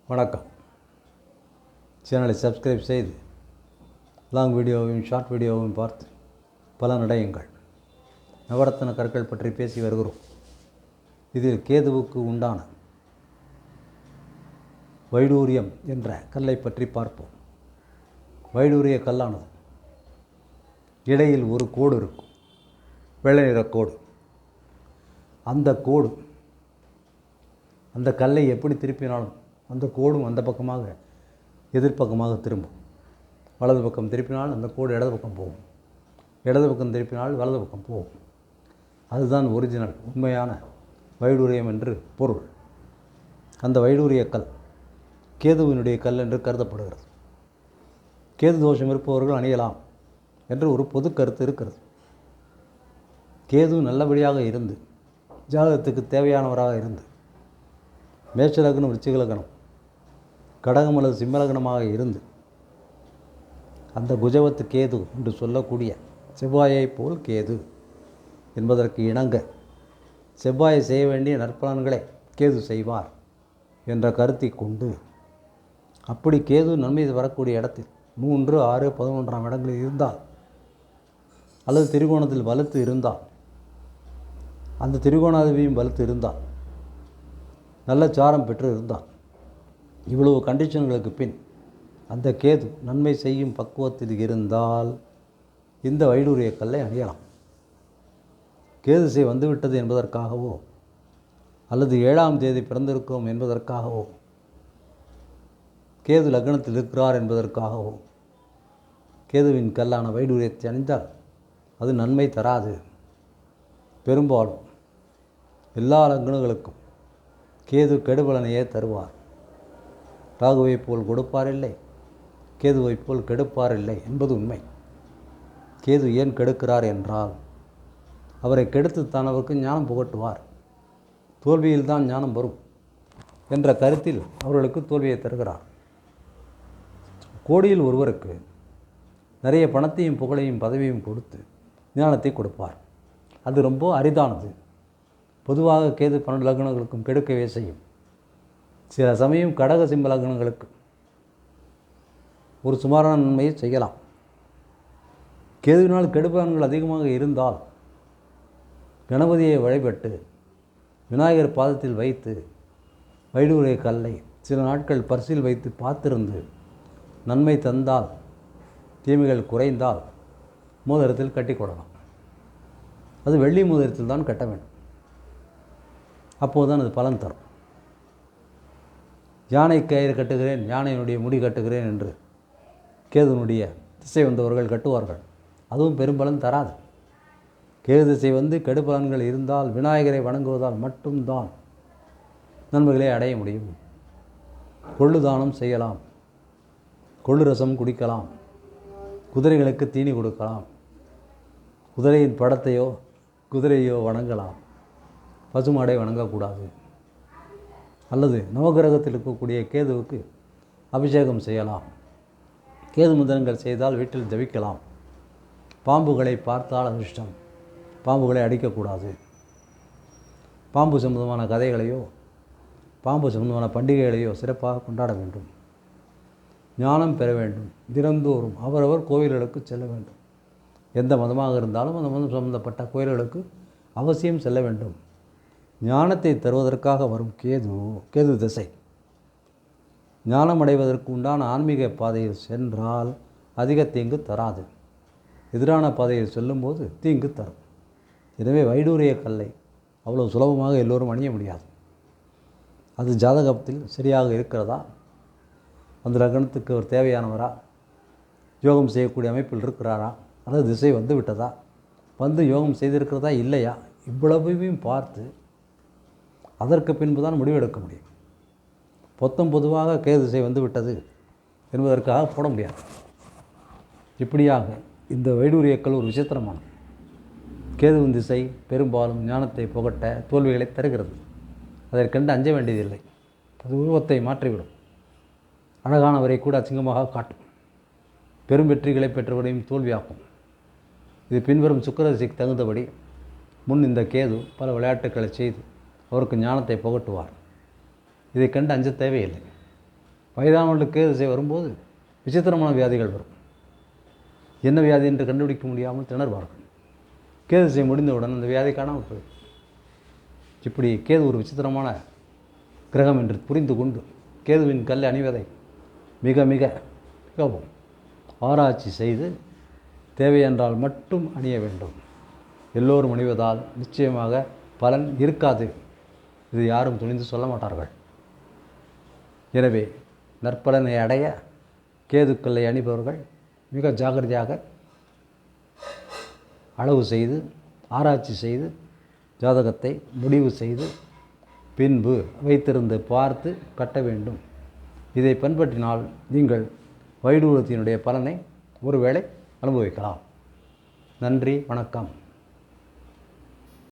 வணக்கம். சேனலை சப்ஸ்கிரைப் செய்து லாங் வீடியோவையும் ஷார்ட் வீடியோவையும் பார்த்து பலனடையுங்கள். நவரத்தின கற்கள் பற்றி பேசி வருகிறோம். இதில் கேதுவுக்கு உண்டான வைடூரியம் என்ற கல்லை பற்றி பார்ப்போம். வைடூரிய கல்லானது இடையில் ஒரு கோடு இருக்கும், வெள்ளை நிற கோடு. அந்த கோடு அந்த கல்லை எப்படி திருப்பினாலும் அந்த கோடும் அந்த பக்கமாக எதிர்ப்பக்கமாக திரும்பும். வலது பக்கம் திருப்பினால் அந்த கோடு இடது பக்கம் போகும், இடது பக்கம் திருப்பினால் வலது பக்கம் போகும். அதுதான் ஒரிஜினல் உண்மையான வைடூரியம் என்று பொருள். அந்த வைடூரிய கல் கேதுவினுடைய கல் என்று கருதப்படுகிறது. கேது தோஷம் இருப்பவர்கள் அணியலாம் என்று ஒரு பொது கருத்து இருக்கிறது. கேது நல்லபடியாக இருந்து ஜாதகத்துக்கு தேவையானவராக இருந்து மேஷலக்னம், விருச்சிகலக்னம், கடகம் அல்லது சிம்மலக்னமாக இருந்து அந்த குஜவத்து கேது என்று சொல்லக்கூடிய செவ்வாயை போல் கேது என்பதற்கு இணங்க செவ்வாயை செய்ய வேண்டிய நற்பலன்களை கேது செய்வார் என்ற கருத்தை கொண்டு, அப்படி கேது நன்மை வரக்கூடிய இடத்தில் 3, 6, 11ஆம் இடங்களில் இருந்தால் அல்லது திரிகோணத்தில் வலுத்து இருந்தால், அந்த திரிகோணாதிபதியும் வலுத்து இருந்தால், நல்ல சாரம் பெற்று இருந்தால், இவ்வளவு கண்டிஷன்களுக்கு பின் அந்த கேது நன்மை செய்யும் பக்குவத்தில் இருந்தால் இந்த வைடூரிய கல்லை அணியலாம். கேது திசை வந்துவிட்டது என்பதற்காகவோ அல்லது 7ஆம் தேதி பிறந்திருக்கிறோம் என்பதற்காகவோ, கேது லக்னத்தில் இருக்கிறார் என்பதற்காகவோ கேதுவின் கல்லான வைடூரியத்தை அணிந்தால் அது நன்மை தராது. பெரும்பாலும் எல்லா லக்னங்களுக்கும் கேது கெடுபலனையே தருவார். ராகுவை போல் கொடுப்பாரில்லை, கேதுவை போல் கெடுப்பாரில்லை என்பது உண்மை. கேது ஏன் கெடுக்கிறார் என்றால், அவரை கெடுத்துத்தான் அவருக்கு ஞானம் புகட்டுவார். தோல்வியில்தான் ஞானம் வரும் என்ற கருத்தில் அவர்களுக்கு தோல்வியை தருகிறார். கோடியில் ஒருவருக்கு நிறைய பணத்தையும் புகழையும் பதவியும் கொடுத்து ஞானத்தை கொடுப்பார். அது ரொம்ப அரிதானது. பொதுவாக கேது 12 லக்னங்களுக்கும் கெடுக்கவே செய்யும். சில சமயம் கடக சிம்ம லக்னங்களுக்கு ஒரு சுமாரான நன்மையை செய்யலாம். கேதுவினால் கெடுபலன்கள் அதிகமாக இருந்தால் கணபதியை வழிபட்டு விநாயகர் பாதத்தில் வைத்து வைடூரிய கல்லை சில நாட்கள் பரிசில் வைத்து பார்த்திருந்து நன்மை தந்தால், தீமைகள் குறைந்தால் மோதிரத்தில் கட்டி கொள்ளலாம். அது வெள்ளி மோதிரத்தில் தான் கட்ட வேண்டும். அப்போதுதான் அது பலன் தரும். யானை கயிறு கட்டுகிறேன், யானையினுடைய முடி கட்டுகிறேன் என்று கேதுனுடைய திசை வந்தவர்கள் கட்டுவார்கள். அதுவும் பெரும்பலன் தராது. கேது திசை வந்து கெடுபலன்கள் இருந்தால் விநாயகரை வணங்குவதால் மட்டும்தான் நன்மைகளை அடைய முடியும். கொள்ளு தானம் செய்யலாம், கொள்ளு ரசம் குடிக்கலாம், குதிரைகளுக்கு தீனி கொடுக்கலாம், குதிரையின் படத்தையோ குதிரையோ வணங்கலாம், பசுமாடை வணங்கக்கூடாது. அல்லது நவகிரகத்தில் இருக்கக்கூடிய கேதுவுக்கு அபிஷேகம் செய்யலாம். கேது மந்திரங்கள் செய்தால் வீட்டில் ஜபிக்கலாம். பாம்புகளை பார்த்தால் அதிர்ஷ்டம், பாம்புகளை அடிக்கக்கூடாது. பாம்பு சம்பந்தமான கதைகளையோ பாம்பு சம்பந்தமான பண்டிகைகளையோ சிறப்பாக கொண்டாட வேண்டும். ஞானம் பெற வேண்டும். தினந்தோறும் அவரவர் கோவில்களுக்கு செல்ல வேண்டும். எந்த மதமாக இருந்தாலும் அந்த மதம் சம்பந்தப்பட்ட கோயில்களுக்கு அவசியம் செல்ல வேண்டும். ஞானத்தை தருவதற்காக வரும் கேது திசை ஞானம் அடைவதற்கு உண்டான ஆன்மீக பாதையில் சென்றால் அதிக தீங்கு தராது. எதிரான பாதையில் செல்லும்போது தீங்கு தரும். எனவே வைடூரிய கல்லை அவ்வளோ சுலபமாக எல்லோரும் அணிய முடியாது. அது ஜாதகத்தில் சரியாக இருக்கிறதா, அந்த லக்னத்துக்கு அவர் தேவையானவரா, யோகம் செய்யக்கூடிய அமைப்பில் இருக்கிறாரா, அல்லது திசை வந்து விட்டதா, வந்து யோகம் செய்திருக்கிறதா இல்லையா, இவ்வளவையும் பார்த்து அதற்கு பின்பு தான் முடிவெடுக்க முடியும். பொதுவாக கேது திசை வந்து விட்டது என்பதற்காக போட முடியாது. இப்படியாக இந்த வைடூரியக்கள் ஒரு விசித்திரமானது. கேதுவின் திசை பெரும்பாலும் ஞானத்தை புகட்ட தோல்விகளை தருகிறது. அதை கண்டு அஞ்ச வேண்டியதில்லை. அது உருவத்தை மாற்றிவிடும். அழகானவரை கூட அசிங்கமாக காட்டும். பெரும் வெற்றிகளை பெற்றவரையும் தோல்வியாக்கும். இது பின்வரும் சுக்கிர திசைக்கு தகுந்தபடி முன் இந்த கேது பல விளையாட்டுக்களை செய்து அவருக்கு ஞானத்தை புகட்டுவார். இதை கண்டு அஞ்ச தேவையில்லை. வயதானவர்களுக்கு கேது திசை வரும்போது விசித்திரமான வியாதிகள் வரும். என்ன வியாதி என்று கண்டுபிடிக்க முடியாமல் திணறுவார்கள். கேது திசை முடிந்தவுடன் அந்த வியாதி காணாமல் போயிடும். இப்படி கேது ஒரு விசித்திரமான கிரகம் என்று புரிந்து கொண்டு கேதுவின் கல் அணிவதை மிக மிக மிகவும் ஆராய்ச்சி செய்து தேவையென்றால் மட்டும் அணிய வேண்டும். எல்லோரும் அணிவதால் நிச்சயமாக பலன் இருக்காது. இது யாரும் துணிந்து சொல்ல மாட்டார்கள். எனவே நற்பலனை அடைய கேதுக்களை அணிபவர்கள் மிக ஜாக்கிரதையாக அளவு செய்து ஆராய்ச்சி செய்து ஜாதகத்தை முடிவு செய்து பின்பு வைத்திருந்து பார்த்து கட்ட வேண்டும். இதை பின்பற்றினால் நீங்கள் வைடூரியத்தினுடைய பலனை ஒருவேளை அனுபவிக்கலாம். நன்றி, வணக்கம்.